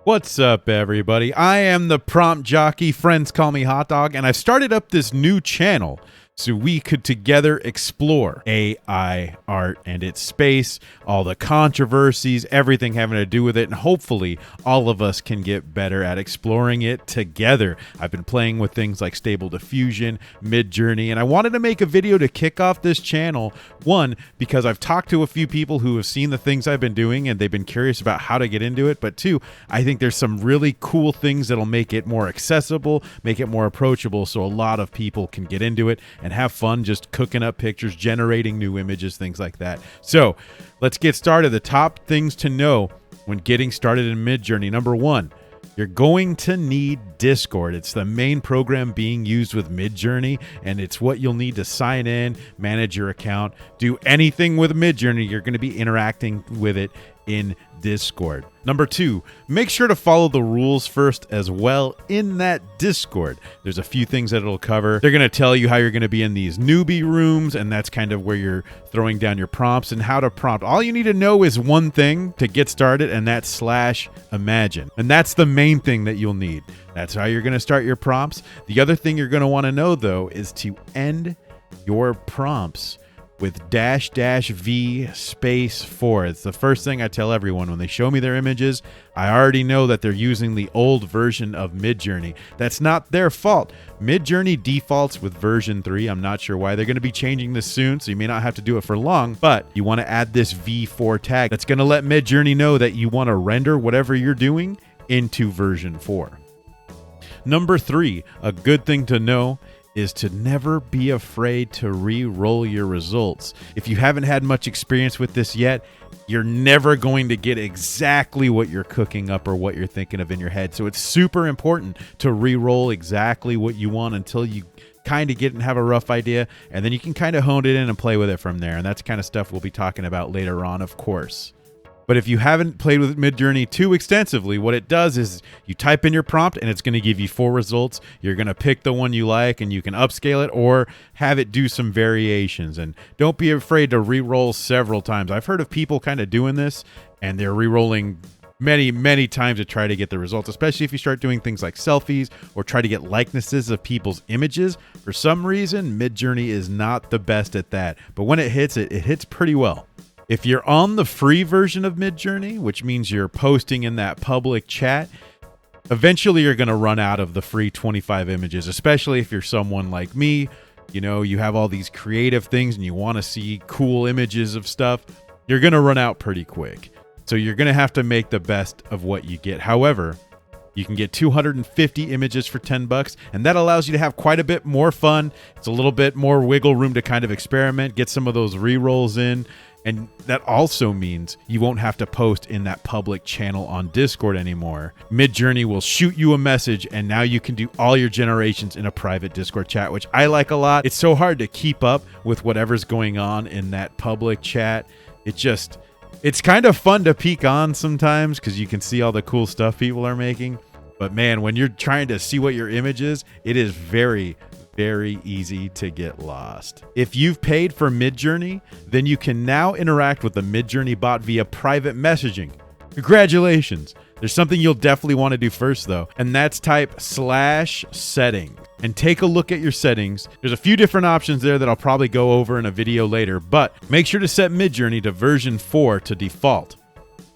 What's up, everybody? I am the prompt jockey. Friends call me Hot Dog, and I've started up this new channel so we could together explore AI art and its space, all the controversies, everything having to do with it, and hopefully all of us can get better at exploring it together. I've been playing with things like Stable Diffusion, Midjourney, and I wanted to make a video to kick off this channel. One, because I've talked to a few people who have seen the things I've been doing and they've been curious about how to get into it, but two, I think there's some really cool things that'll make it more accessible, make it more approachable, so a lot of people can get into it and have fun just cooking up pictures, generating new images, things like that. So let's get started. The top things to know when getting started in Midjourney. Number one, you're going to need Discord. It's the main program being used with Midjourney, and it's what you'll need to sign in, manage your account, do anything with Midjourney. You're going to be interacting with it in Discord. Number two, make sure to follow the rules first as well in that Discord. There's a few things that it'll cover. They're going to tell you how you're going to be in these newbie rooms, and that's kind of where you're throwing down your prompts and how to prompt. All you need to know is one thing to get started, and that's /imagine. And that's the main thing that you'll need. That's how you're going to start your prompts. The other thing you're going to want to know, though, is to end your prompts with --v space 4. It's the first thing I tell everyone when they show me their images. I already know that they're using the old version of Midjourney. That's not their fault. Midjourney defaults with version 3. I'm not sure why. They're going to be changing this soon, so you may not have to do it for long, but you want to add this V4 tag. That's going to let Midjourney know that you want to render whatever you're doing into version 4. Number 3, a good thing to know is to never be afraid to re-roll your results. If you haven't had much experience with this yet, you're never going to get exactly what you're cooking up or what you're thinking of in your head. So it's super important to re-roll exactly what you want until you kind of get and have a rough idea, and then you can kind of hone it in and play with it from there. And that's kind of stuff we'll be talking about later on, of course. But if you haven't played with Midjourney too extensively, what it does is you type in your prompt and it's going to give you 4 results. You're going to pick the one you like and you can upscale it or have it do some variations. And don't be afraid to re-roll several times. I've heard of people kind of doing this and they're re-rolling many times to try to get the results, especially if you start doing things like selfies or try to get likenesses of people's images. For some reason, Midjourney is not the best at that. But when it hits, it hits pretty well. If you're on the free version of Midjourney, which means you're posting in that public chat, eventually you're going to run out of the free 25 images, especially if you're someone like me. You know, you have all these creative things and you want to see cool images of stuff. You're going to run out pretty quick. So you're going to have to make the best of what you get. However, you can get 250 images for $10, and that allows you to have quite a bit more fun. It's a little bit more wiggle room to kind of experiment, get some of those re-rolls in. And that also means you won't have to post in that public channel on Discord anymore. Midjourney will shoot you a message, and now you can do all your generations in a private Discord chat, which I like a lot. It's so hard to keep up with whatever's going on in that public chat. It's kind of fun to peek on sometimes because you can see all the cool stuff people are making. But man, when you're trying to see what your image is, it is very easy to get lost. If you've paid for Midjourney, then you can now interact with the Midjourney bot via private messaging. Congratulations! There's something you'll definitely want to do first though, and that's type /settings and take a look at your settings. There's a few different options there that I'll probably go over in a video later, but make sure to set Midjourney to version 4 to default.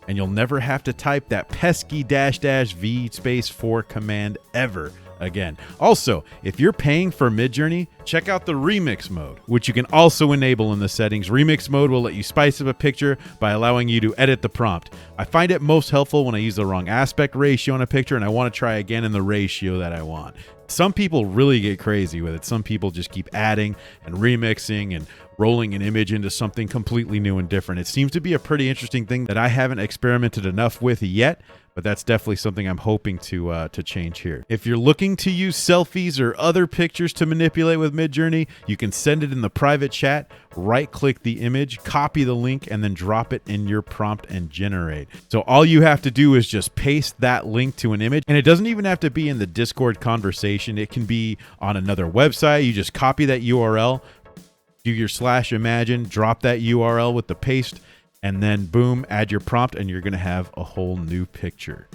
And you'll never have to type that pesky --v space 4 command ever again. Also, if you're paying for Midjourney, check out the remix mode, which you can also enable in the settings. Remix mode will let you spice up a picture by allowing you to edit the prompt. I find it most helpful when I use the wrong aspect ratio on a picture and I want to try again in the ratio that I want. Some people really get crazy with it. Some people just keep adding and remixing and rolling an image into something completely new and different. It seems to be a pretty interesting thing that I haven't experimented enough with yet, but that's definitely something I'm hoping to change here. If you're looking to use selfies or other pictures to manipulate with Midjourney, you can send it in the private chat, right-click the image, copy the link, and then drop it in your prompt and generate. So all you have to do is just paste that link to an image, and it doesn't even have to be in the Discord conversation. It can be on another website. You just copy that URL, do your /imagine, drop that URL with the paste, and then boom, add your prompt, and you're going to have a whole new picture.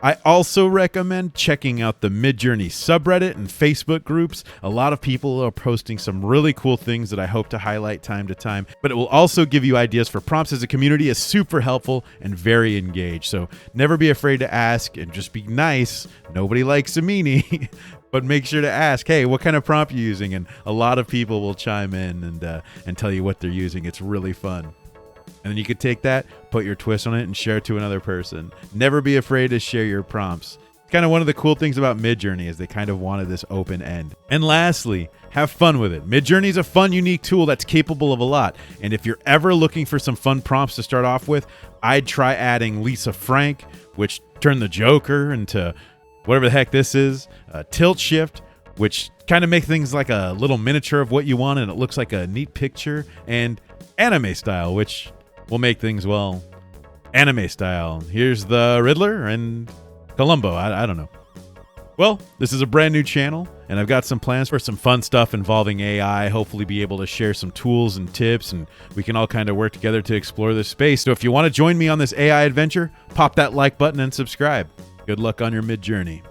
I also recommend checking out the Midjourney subreddit and Facebook groups. A lot of people are posting some really cool things that I hope to highlight time to time, but it will also give you ideas for prompts, as a community is super helpful and very engaged. So never be afraid to ask and just be nice. Nobody likes a meanie. But make sure to ask, hey, what kind of prompt are you using? And a lot of people will chime in and tell you what they're using. It's really fun. And then you could take that, put your twist on it, and share it to another person. Never be afraid to share your prompts. It's kind of one of the cool things about Midjourney is they kind of wanted this open end. And lastly, have fun with it. Midjourney is a fun, unique tool that's capable of a lot. And if you're ever looking for some fun prompts to start off with, I'd try adding Lisa Frank, which turned the Joker into whatever the heck this is, tilt shift, which kind of make things like a little miniature of what you want, and it looks like a neat picture, and anime style, which will make things, well, anime style. Here's the Riddler and Columbo. I don't know. Well, this is a brand new channel, and I've got some plans for some fun stuff involving AI, hopefully be able to share some tools and tips, and we can all kind of work together to explore this space. So if you want to join me on this AI adventure, pop that like button and subscribe. Good luck on your Midjourney.